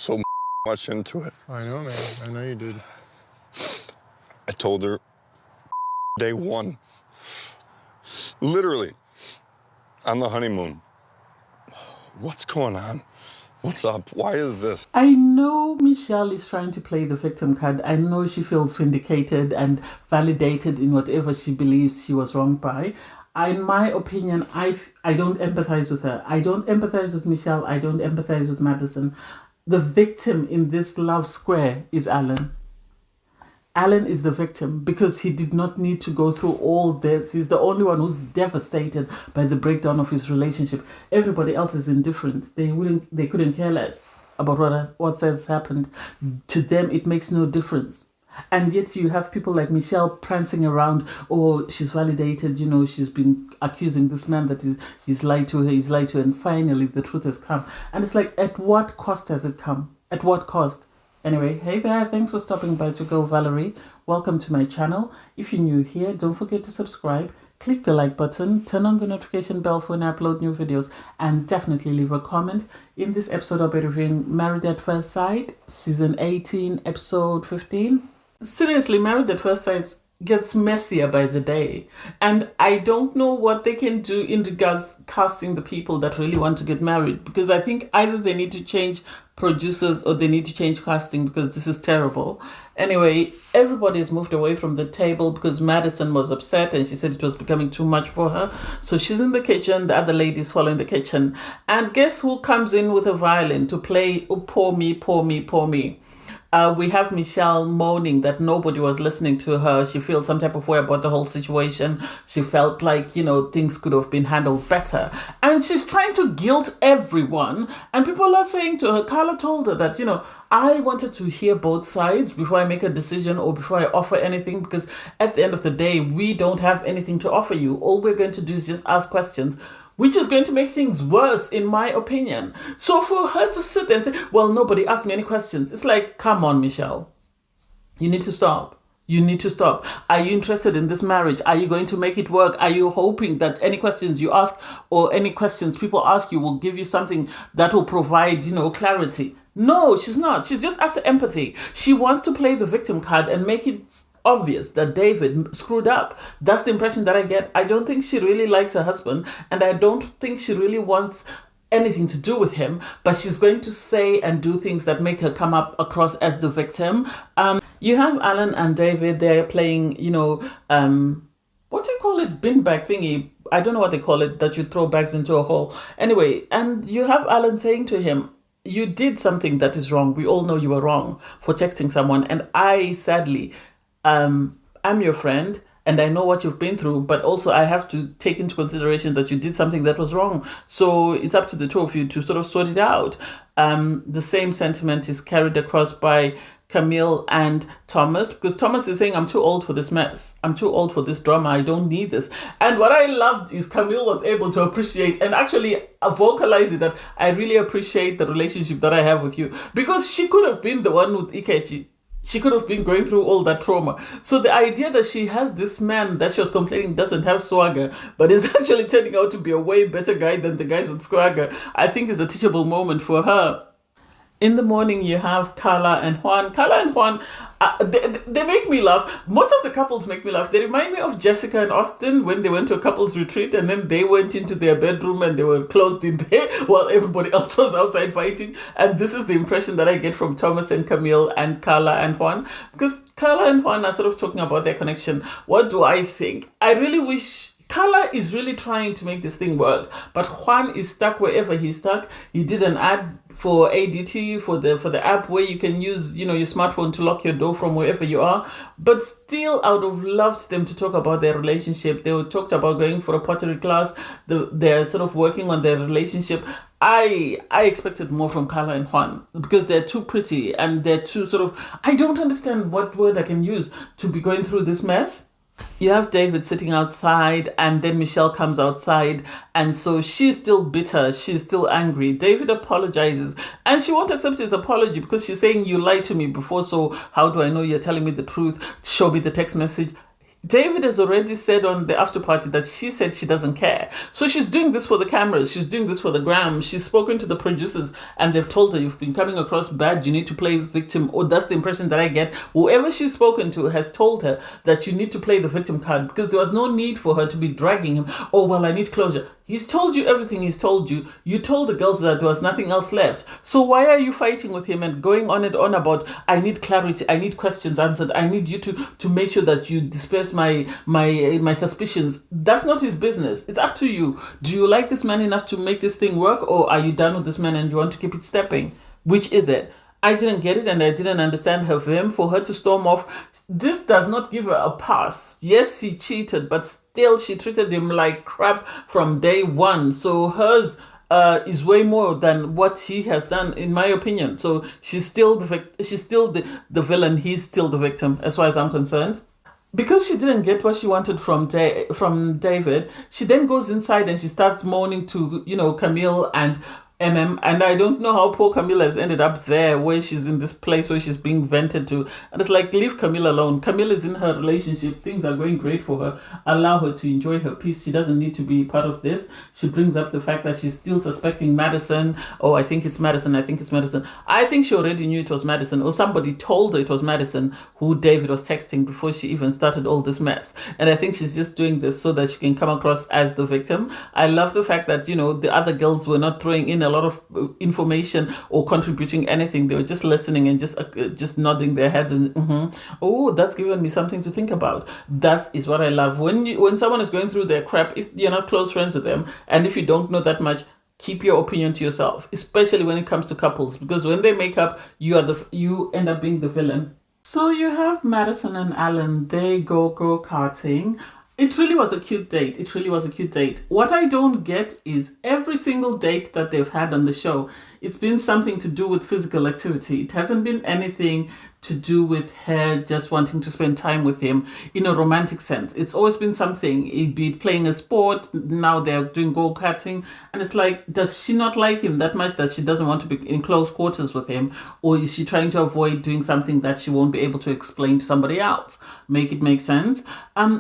so much into it. I know, man. I know you did. I told her day one, literally, on the honeymoon. What's going on? What's up? Why is this? I know Michelle is trying to play the victim card. I know she feels vindicated and validated in whatever she believes she was wronged by. In my opinion, I don't empathize with her. I don't empathize with Michelle. I don't empathize with Madison. The victim in this love square is Alan. Alan is the victim because he did not need to go through all this. He's the only one who's devastated by the breakdown of his relationship. Everybody else is indifferent. They couldn't care less about what has happened. To them, it makes no difference. And yet you have people like Michelle prancing around, oh, she's validated, she's been accusing this man that he's lied to her, and finally the truth has come. And it's like, at what cost has it come? At what cost? Anyway, hey there, thanks for stopping by to go Valerie. Welcome to my channel. If you're new here, don't forget to subscribe, click the like button, turn on the notification bell for when I upload new videos, and definitely leave a comment. In this episode, I'll be reviewing Married at First Sight, Season 18, Episode 15. Seriously, Married at First Sight gets messier by the day, and I don't know what they can do in regards casting the people that really want to get married, because I think either they need to change producers or they need to change casting, because this is terrible. Anyway, everybody's moved away from the table because Madison was upset and she said it was becoming too much for her. So she's in the kitchen, the other ladies follow in the kitchen, and guess who comes in with a violin to play "Oh, poor me, poor me, poor me." We have Michelle moaning that nobody was listening to her. She feels some type of way about the whole situation. She felt like, things could have been handled better. And she's trying to guilt everyone. And people are saying to her, Carla told her that, I wanted to hear both sides before I make a decision or before I offer anything, because at the end of the day, we don't have anything to offer you. All we're going to do is just ask questions, which is going to make things worse, in my opinion. So for her to sit there and say, well, nobody asked me any questions, it's like, come on, Michelle. You need to stop. You need to stop. Are you interested in this marriage? Are you going to make it work? Are you hoping that any questions you ask or any questions people ask you will give you something that will provide, clarity? No, she's not. She's just after empathy. She wants to play the victim card and make it obvious that David screwed up. That's the impression that I get. I don't think she really likes her husband, and I don't think she really wants anything to do with him, but she's going to say and do things that make her come up across as the victim. You have Alan and David, they're playing, what do you call it? Bin bag thingy. I don't know what they call it, that you throw bags into a hole. Anyway, and you have Alan saying to him, you did something that is wrong. We all know you were wrong for texting someone. And I, sadly, I'm your friend and I know what you've been through, but also I have to take into consideration that you did something that was wrong. So it's up to the two of you to sort of sort it out. The same sentiment is carried across by Camille and Thomas, because Thomas is saying, I'm too old for this mess. I'm too old for this drama. I don't need this. And what I loved is Camille was able to appreciate and actually vocalize it, that I really appreciate the relationship that I have with you, because she could have been the one with Ikechi. She could have been going through all that trauma. So the idea that she has this man that she was complaining doesn't have swagger, but is actually turning out to be a way better guy than the guys with swagger, I think is a teachable moment for her. In the morning, you have Carla and Juan. Carla and Juan, they make me laugh. Most of the couples make me laugh. They remind me of Jessica and Austin when they went to a couples retreat and then they went into their bedroom and they were closed in there while everybody else was outside fighting. And this is the impression that I get from Thomas and Camille and Carla and Juan, because Carla and Juan are sort of talking about their connection. What do I think? I really wish Carla is really trying to make this thing work, but Juan is stuck wherever he's stuck. He did an ad for ADT, for the app where you can use, your smartphone to lock your door from wherever you are. But still, I would have loved them to talk about their relationship. They talked about going for a pottery class. They're sort of working on their relationship. I expected more from Carla and Juan, because they're too pretty and they're too sort of, I don't understand what word I can use to be going through this mess. You have David sitting outside, and then Michelle comes outside, and so she's still bitter, she's still angry. David apologizes, and she won't accept his apology because she's saying, you lied to me before, so how do I know you're telling me the truth? Show me the text message. David has already said on the after party that she said she doesn't care. So she's doing this for the cameras. She's doing this for the gram. She's spoken to the producers and they've told her, you've been coming across bad. You need to play victim. Or that's the impression that I get. Whoever she's spoken to has told her that you need to play the victim card because there was no need for her to be dragging him. Oh, well, I need closure. He's told you everything he's told you. You told the girls that there was nothing else left. So why are you fighting with him and going on and on about, I need clarity, I need questions answered, I need you to make sure that you disperse my suspicions? That's not his business. It's up to you. Do you like this man enough to make this thing work, or are you done with this man and you want to keep it stepping? Which is it? I didn't get it and I didn't understand her vim for her to storm off. This does not give her a pass. Yes, he cheated, but still she treated him like crap from day one. So hers is way more than what he has done, in my opinion. So she's still the villain. He's still the victim, as far as I'm concerned. Because she didn't get what she wanted from David, she then goes inside and she starts moaning to Camille and and I don't know how poor Camilla has ended up there, where she's in this place where she's being vented to. And it's like, leave Camilla alone. Camilla is in her relationship. Things are going great for her. Allow her to enjoy her peace. She doesn't need to be part of this. She brings up the fact that she's still suspecting Madison. Oh, I think it's Madison. I think it's Madison. I think she already knew it was Madison, or somebody told her it was Madison who David was texting before she even started all this mess. And I think she's just doing this so that she can come across as the victim. I love the fact that, the other girls were not throwing in a lot of information or contributing anything. They were just listening and just nodding their heads and oh, that's given me something to think about. That is what I love. When someone is going through their crap, if you're not close friends with them and if you don't know that much, keep your opinion to yourself, especially when it comes to couples, because when they make up, you end up being the villain. So you have Madison and Alan. They go karting. It really was a cute date. It really was a cute date. What I don't get is every single date that they've had on the show, it's been something to do with physical activity. It hasn't been anything to do with her just wanting to spend time with him in a romantic sense. It's always been something, be it playing a sport, now they're doing go-karting, and it's like, does she not like him that much that she doesn't want to be in close quarters with him? Or is she trying to avoid doing something that she won't be able to explain to somebody else? Make it make sense.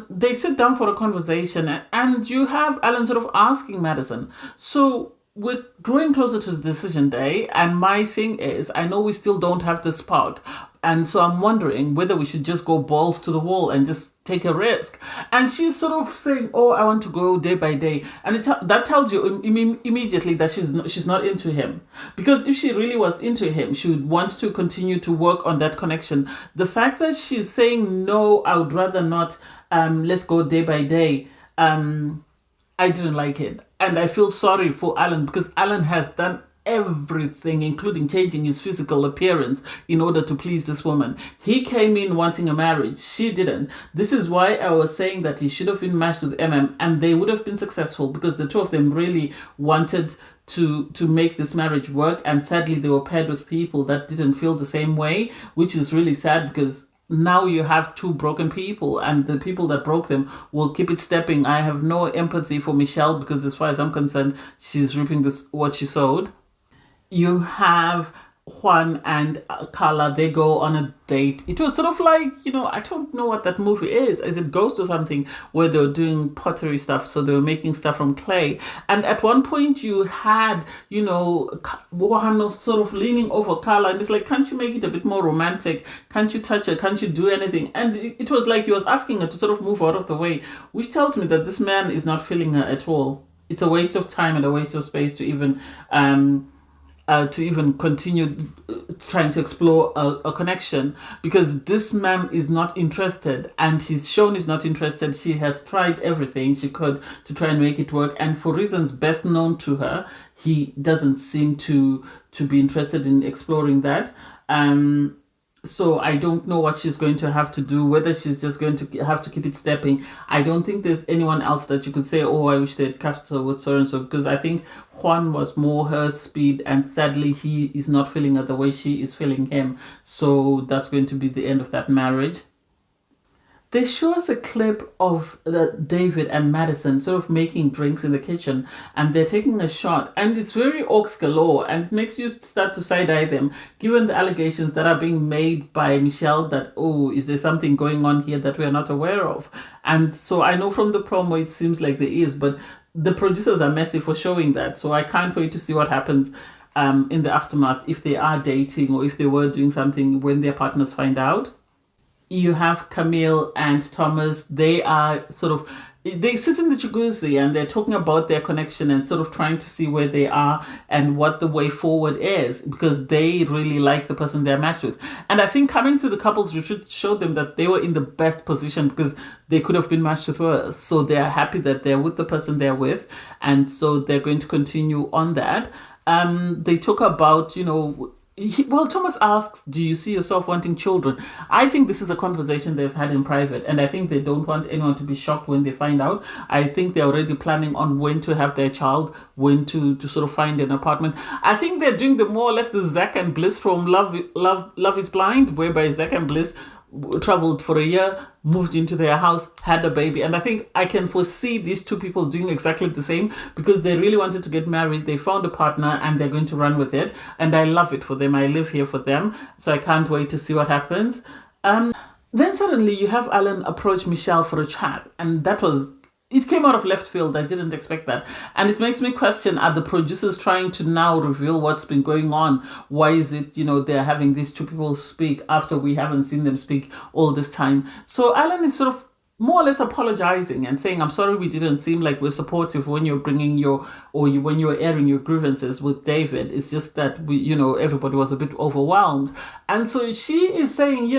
They sit down for a conversation and you have Alan sort of asking Madison, so we're drawing closer to the decision day, and my thing is, I know we still don't have the spark, and so I'm wondering whether we should just go balls to the wall and just take a risk. And she's sort of saying, oh, I want to go day by day, and that tells you immediately that she's not into him, because if she really was into him, she would want to continue to work on that connection. The fact that she's saying, no, I would rather not, let's go day by day, I didn't like it. And I feel sorry for Alan, because Alan has done everything, including changing his physical appearance in order to please this woman. He came in wanting a marriage. She didn't. This is why I was saying that he should have been matched with and they would have been successful, because the two of them really wanted to make this marriage work. And sadly, they were paired with people that didn't feel the same way, which is really sad, because now you have two broken people, and the people that broke them will keep it stepping. I have no empathy for Michelle, because as far as I'm concerned, she's reaping what she sowed. You have Juan and Carla. They go on a date. It was sort of like, I don't know what that movie is. Is it Ghost or something, where they were doing pottery stuff? So they were making stuff from clay. And at one point you had, Juan sort of leaning over Carla, and it's like, can't you make it a bit more romantic? Can't you touch her? Can't you do anything? And it was like he was asking her to sort of move out of the way, which tells me that this man is not feeling her at all. It's a waste of time and a waste of space to even continue trying to explore a connection, because this man is not interested, and he's shown he's not interested. She has tried everything she could to try and make it work, and for reasons best known to her, he doesn't seem to be interested in exploring that. So I don't know what she's going to have to do, whether she's just going to have to keep it stepping. I don't think there's anyone else that you could say, oh, I wish they'd catched her with so-and-so, because I think Juan was more her speed, and sadly he is not feeling her the way she is feeling him. So that's going to be the end of that marriage. They show us a clip of David and Madison sort of making drinks in the kitchen, and they're taking a shot, and it's very aux galore, and it makes you start to side-eye them, given the allegations that are being made by Michelle that, oh, is there something going on here that we're not aware of? And so I know from the promo it seems like there is, but the producers are messy for showing that, so I can't wait to see what happens in the aftermath, if they are dating or if they were doing something when their partners find out. You have Camille and Thomas. They are they sit in the jacuzzi and they're talking about their connection and sort of trying to see where they are and what the way forward is, because they really like the person they're matched with. And I think coming to the couples retreat showed them that they were in the best position because they could have been matched with worse. So they're happy that they're with the person they're with. And so they're going to continue on that. They talk about, Thomas asks, do you see yourself wanting children? I think this is a conversation they've had in private, and I think they don't want anyone to be shocked when they find out. I think they're already planning on when to have their child, when to sort of find an apartment. I think they're doing more or less the Zack and Bliss from Love is Blind, whereby Zack and Bliss traveled for a year, moved into their house, had a baby. And I think I can foresee these two people doing exactly the same, because they really wanted to get married. They found a partner and they're going to run with it. And I love it for them. I live here for them. So I can't wait to see what happens. Then suddenly you have Alan approach Michelle for a chat. And it came out of left field. I didn't expect that. And it makes me question, are the producers trying to now reveal what's been going on? Why is it, they're having these two people speak after we haven't seen them speak all this time? So Alan is sort of more or less apologizing and saying, I'm sorry we didn't seem like we're supportive when you're bringing when you're airing your grievances with David. It's just that everybody was a bit overwhelmed. And so she is saying,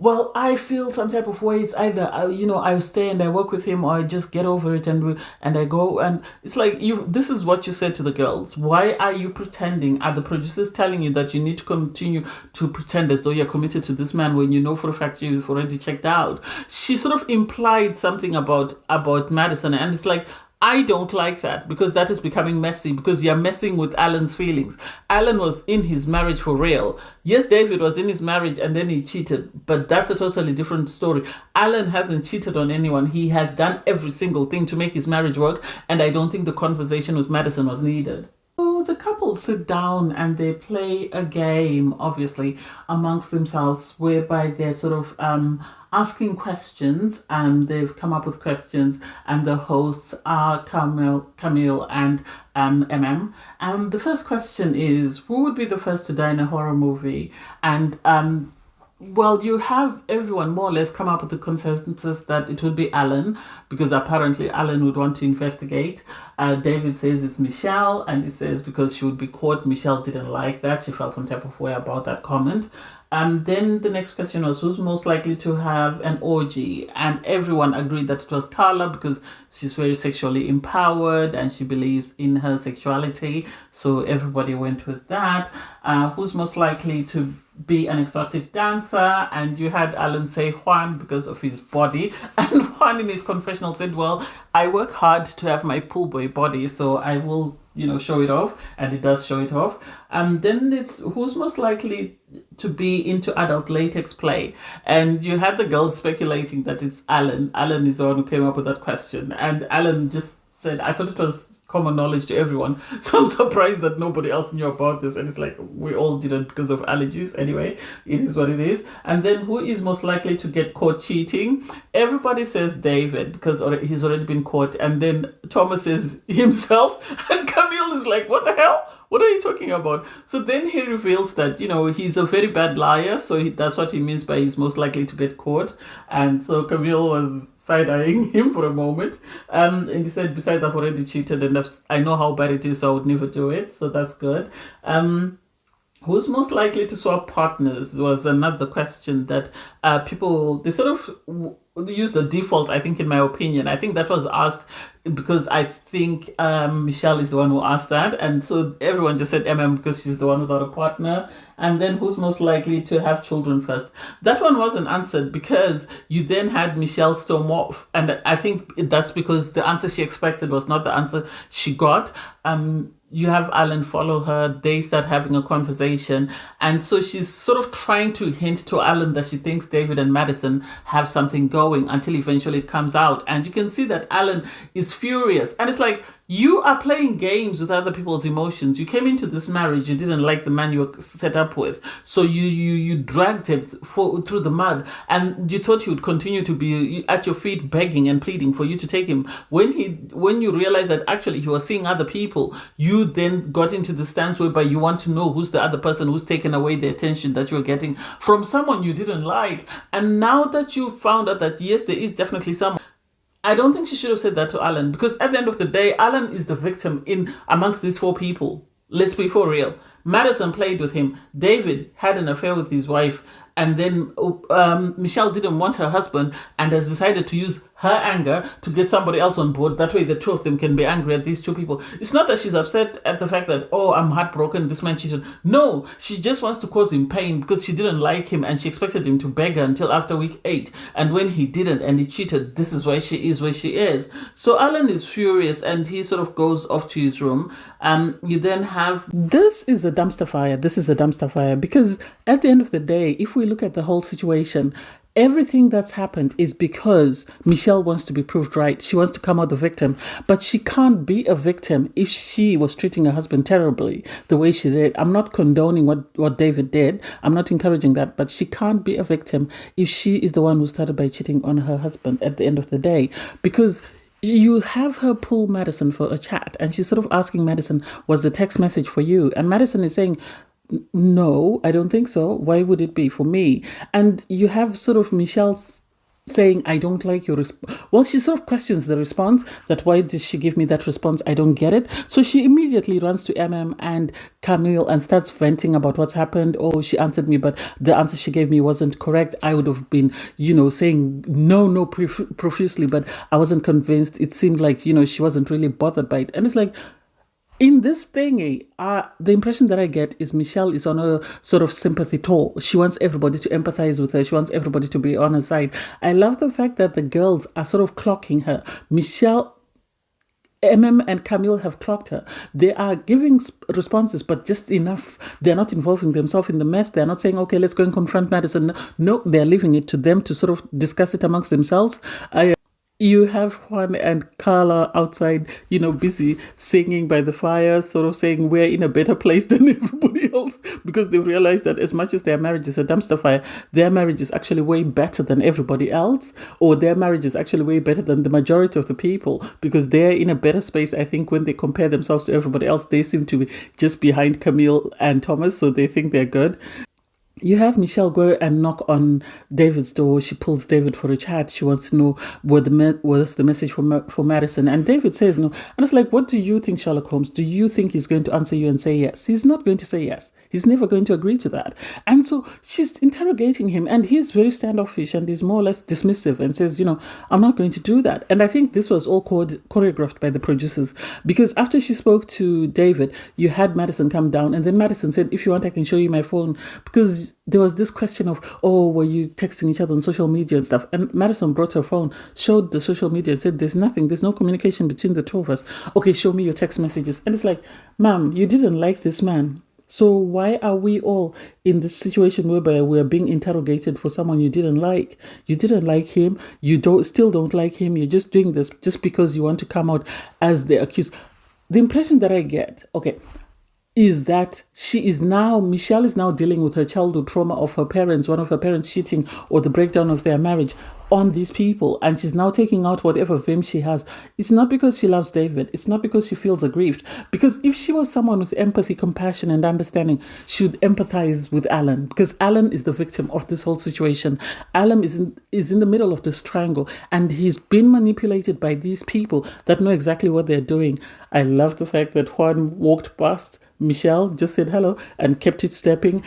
well, I feel some type of way. It's either I stay and I work with him, or I just get over it and I go. And it's like, this is what you said to the girls. Why are you pretending? Are the producers telling you that you need to continue to pretend as though you're committed to this man when you know for a fact you've already checked out? She sort of implied something about Madison, and it's like, I don't like that, because that is becoming messy, because you're messing with Alan's feelings. Alan was in his marriage for real. Yes, David was in his marriage and then he cheated, but that's a totally different story. Alan hasn't cheated on anyone. He has done every single thing to make his marriage work, and I don't think the conversation with Madison was needed. So the couple sit down and they play a game, obviously, amongst themselves, whereby they're sort of asking questions, and they've come up with questions, and the hosts are Camille and MM. The first question is, who would be the first to die in a horror movie? And you have everyone more or less come up with the consensus that it would be Alan, because apparently Alan would want to investigate. David says it's Michelle, and he says because she would be caught. Michelle didn't like that. She felt some type of way about that comment. Then the next question was, who's most likely to have an orgy? And everyone agreed that it was Carla, because she's very sexually empowered and she believes in her sexuality. So everybody went with that. Who's most likely to be an exotic dancer? And you had Alan say Juan because of his body. And Juan in his confessional said, well, I work hard to have my pool boy body, so I will show it off, and it does show it off. Then it's who's most likely to be into adult latex play, and you had the girls speculating that it's Alan. Alan is the one who came up with that question, and Alan just said, I thought it was common knowledge to everyone, so I'm surprised that nobody else knew about this. And it's like, we all didn't because of allergies. Anyway, it is what it is. And then who is most likely to get caught cheating? Everybody says David, because he's already been caught. And then Thomas says himself, and Camille is like, what the hell? What are you talking about? So then he reveals that, he's a very bad liar. So that's what he means by he's most likely to get caught. And so Camille was side-eyeing him for a moment. And he said, besides, I've already cheated and I know how bad it is, so I would never do it. So that's good. Who's most likely to swap partners was another question that people, they sort of use the default, I think, in my opinion. I think that was asked because I think Michelle is the one who asked that. And so everyone just said because she's the one without a partner. And then who's most likely to have children first? That one wasn't answered because you then had Michelle storm off. And I think that's because the answer she expected was not the answer she got. you have Alan follow her, they start having a conversation. And so she's sort of trying to hint to Alan that she thinks David and Madison have something going until eventually it comes out. And you can see that Alan is furious. And it's like, you are playing games with other people's emotions. You came into this marriage, you didn't like the man you were set up with, so you dragged him through the mud, and you thought he would continue to be at your feet begging and pleading for you to take him. When you realized that actually he was seeing other people, you then got into the stance whereby you want to know who's the other person who's taken away the attention that you're getting from someone you didn't like. And now that you found out that yes, there is definitely someone, I don't think she should have said that to Alan, because at the end of the day, Alan is the victim in amongst these four people. Let's be for real. Madison played with him. David had an affair with his wife, and then Michelle didn't want her husband and has decided to use her anger to get somebody else on board. That way the two of them can be angry at these two people. It's not that she's upset at the fact that, oh, I'm heartbroken, this man cheated. No, she just wants to cause him pain because she didn't like him and she expected him to beg her until after week 8. And when he didn't and he cheated, this is why she is where she is. So Alan is furious and he sort of goes off to his room. You then have, this is a dumpster fire. This is a dumpster fire because at the end of the day, if we look at the whole situation, everything that's happened is because Michelle wants to be proved right. She wants to come out the victim, but she can't be a victim if she was treating her husband terribly the way she did. I'm not condoning what David did. I'm not encouraging that, but she can't be a victim if she is the one who started by cheating on her husband at the end of the day, because you have her pull Madison for a chat and she's sort of asking Madison, was the text message for you? And Madison is saying, no, I don't think so. Why would it be for me? And you have sort of Michelle saying, I don't like your response. Well, she sort of questions the response, that why did she give me that response? I don't get it. So she immediately runs to and Camille and starts venting about what's happened. Oh, she answered me, but the answer she gave me wasn't correct. I would have been, saying no profusely, but I wasn't convinced. It seemed like, she wasn't really bothered by it. And it's like, in this thing, the impression that I get is Michelle is on a sort of sympathy tour. She wants everybody to empathize with her. She wants everybody to be on her side. I love the fact that the girls are sort of clocking her. Michelle, and Camille have clocked her. They are giving responses, but just enough. They're not involving themselves in the mess. They're not saying, okay, let's go and confront Madison. No, they're leaving it to them to sort of discuss it amongst themselves. You have Juan and Carla outside, busy singing by the fire, sort of saying we're in a better place than everybody else, because they realize that as much as their marriage is a dumpster fire, their marriage is actually way better than everybody else, or their marriage is actually way better than the majority of the people, because they're in a better space. I think when they compare themselves to everybody else, they seem to be just behind Camille and Thomas, so they think they're good. You have Michelle go and knock on David's door. She pulls David for a chat. She wants to know what was the message for Madison. And David says no. And it's like, what do you think, Sherlock Holmes? Do you think he's going to answer you and say yes? He's not going to say yes. He's never going to agree to that. And so she's interrogating him and he's very standoffish and he's more or less dismissive and says, I'm not going to do that. And I think this was all choreographed by the producers, because after she spoke to David, you had Madison come down and then Madison said, if you want, I can show you my phone, because there was this question of, were you texting each other on social media and stuff? And Madison brought her phone, showed the social media and said, there's no communication between the two of us. Okay, show me your text messages. And it's like, ma'am, you didn't like this man. So why are we all in this situation whereby we are being interrogated for someone you didn't like? You didn't like him. You still don't like him. You're just doing this just because you want to come out as the accused. The impression that I get, is that Michelle is now dealing with her childhood trauma of her parents, one of her parents cheating, or the breakdown of their marriage on these people. And she's now taking out whatever vim she has. It's not because she loves David. It's not because she feels aggrieved. Because if she was someone with empathy, compassion, and understanding, she would empathize with Alan, because Alan is the victim of this whole situation. Alan is in the middle of this triangle, and he's been manipulated by these people that know exactly what they're doing. I love the fact that Juan walked past Michelle, just said hello and kept it stepping.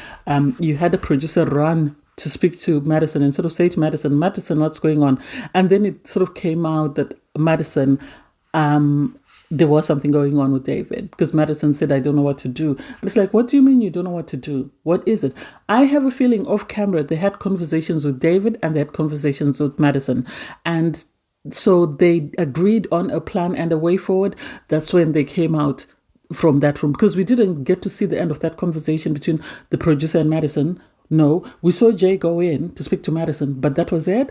You had a producer run to speak to Madison and sort of say to Madison, what's going on? And then it sort of came out that Madison, there was something going on with David, because Madison said, I don't know what to do. And it's like, what do you mean you don't know what to do? What is it? I have a feeling off camera, they had conversations with David and they had conversations with Madison. And so they agreed on a plan and a way forward. That's when they came out from that room, because we didn't get to see the end of that conversation between the producer and Madison. No, we saw Jay go in to speak to Madison, but that was it.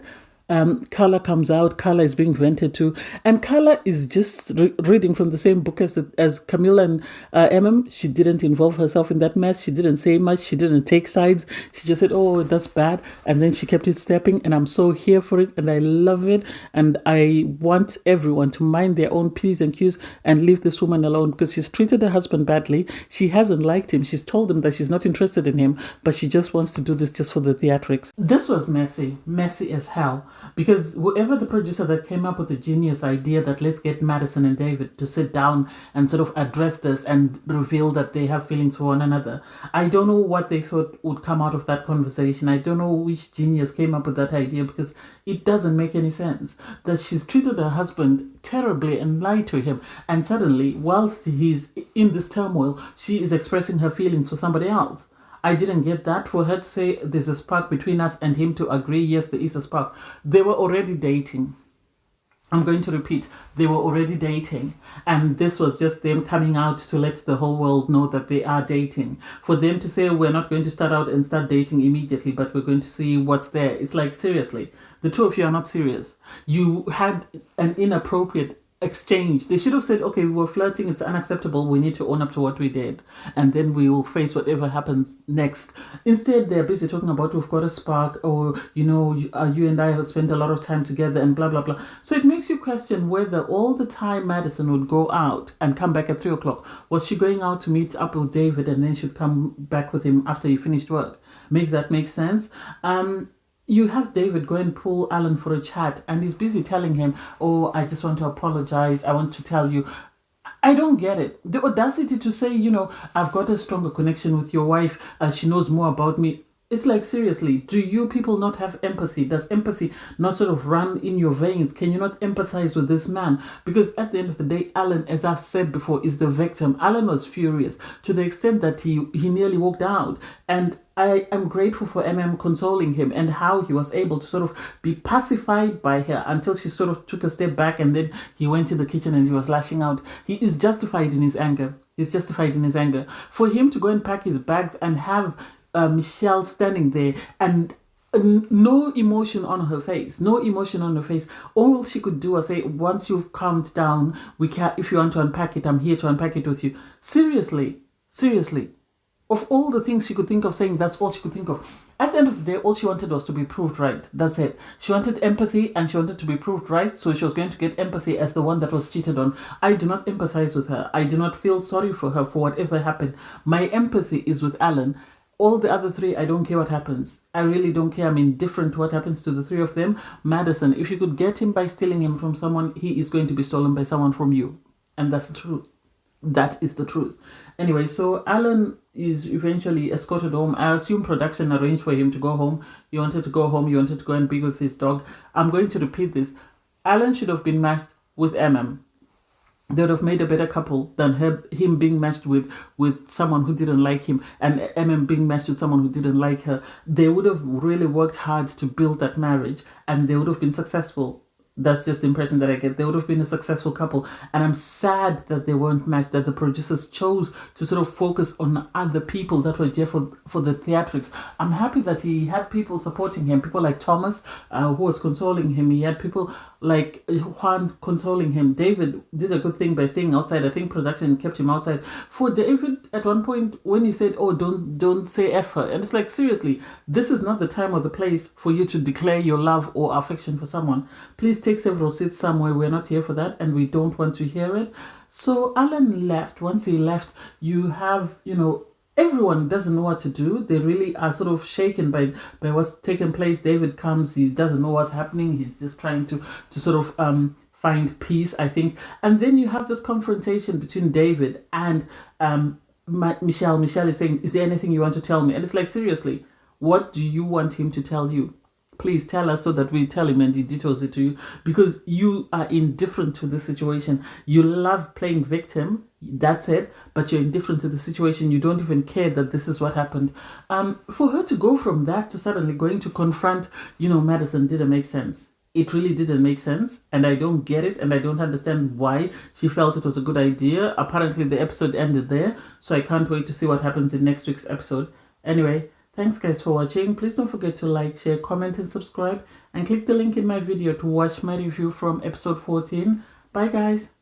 Carla comes out. Carla is being vented to, and Carla is just reading from the same book as Camilla and She didn't involve herself in that mess. She didn't say much. She didn't take sides. She just said, "Oh, that's bad," and then she kept it stepping. And I'm so here for it, and I love it. And I want everyone to mind their own p's and q's and leave this woman alone, because she's treated her husband badly. She hasn't liked him. She's told him that she's not interested in him, but she just wants to do this just for the theatrics. This was messy as hell. Because whoever the producer that came up with the genius idea that let's get Madison and David to sit down and sort of address this and reveal that they have feelings for one another, I don't know what they thought would come out of that conversation. I don't know which genius came up with that idea, because it doesn't make any sense. That she's treated her husband terribly and lied to him, and suddenly, whilst he's in this turmoil, she is expressing her feelings for somebody else. I didn't get that. For her to say there's a spark between us and him to agree, yes, there is a spark. They were already dating. I'm going to repeat, they were already dating. And this was just them coming out to let the whole world know that they are dating. For them to say, we're not going to start out and start dating immediately, but we're going to see what's there. It's like, seriously, the two of you are not serious. You had an inappropriate exchange. They should have said, okay, we were flirting, it's unacceptable, we need to own up to what we did, and then we will face whatever happens next. Instead, they're busy talking about we've got a spark, or you and I have spent a lot of time together, and blah blah blah. So it makes you question whether all the time Madison would go out and come back at 3 o'clock, was she going out to meet up with David and then she'd come back with him after he finished work? Make that make sense? You have David go and pull Alan for a chat, and he's busy telling him, oh, I just want to apologize. I want to tell you. I don't get it. The audacity to say, I've got a stronger connection with your wife. She knows more about me. It's like, seriously, do you people not have empathy? Does empathy not sort of run in your veins? Can you not empathize with this man? Because at the end of the day, Alan, as I've said before, is the victim. Alan was furious to the extent that he nearly walked out. And I am grateful for consoling him and how he was able to sort of be pacified by her until she sort of took a step back, and then he went in the kitchen and he was lashing out. He is justified in his anger. He's justified in his anger. For him to go and pack his bags and have Michelle standing there and no emotion on her face, all she could do was say, once you've calmed down, if you want to unpack it, I'm here to unpack it with you. Seriously, of all the things she could think of saying, that's all she could think of. At the end of the day, all she wanted was to be proved right. That's it. She wanted empathy, and she wanted to be proved right, so she was going to get empathy as the one that was cheated on. I do not empathize with her. I do not feel sorry for her for whatever happened. My empathy is with Alan. All the other three, I don't care what happens. I really don't care. I'm indifferent to what happens to the three of them. Madison, if you could get him by stealing him from someone, he is going to be stolen by someone from you. And that's the truth. That is the truth. Anyway, so Alan is eventually escorted home. I assume production arranged for him to go home. He wanted to go home. He wanted to go and be with his dog. I'm going to repeat this. Alan should have been matched with They would have made a better couple than him being matched with someone who didn't like him, and being matched with someone who didn't like her. They would have really worked hard to build that marriage, and they would have been successful. That's just the impression that I get. They would have been a successful couple. And I'm sad that they weren't matched, that the producers chose to sort of focus on other people that were there for the theatrics. I'm happy that he had people supporting him, people like Thomas, who was consoling him. He had people like Juan consoling him. David did a good thing by staying outside. I think production kept him outside. For David, at one point, when he said, oh, don't say F her. And it's like, seriously, this is not the time or the place for you to declare your love or affection for someone. Please take several seats somewhere. We're not here for that, and we don't want to hear it. So Alan left. Once he left, you have, everyone doesn't know what to do. They really are sort of shaken by what's taken place. David comes, he doesn't know what's happening. He's just trying to sort of find peace, I think. And then you have this confrontation between David and Michelle. Michelle is saying, is there anything you want to tell me? And it's like, seriously, what do you want him to tell you? Please tell us so that we tell him and he details it to you, because you are indifferent to the situation. You love playing victim, that's it, but you're indifferent to the situation. You don't even care that this is what happened. For her to go from that to suddenly going to confront, Madison didn't make sense. it really didn't make sense, and I don't get it, and I don't understand why she felt it was a good idea. Apparently the episode ended there, so I can't wait to see what happens in next week's episode. Anyway, thanks guys for watching. Please don't forget to like, share, comment and subscribe, and click the link in my video to watch my review from episode 14. Bye guys.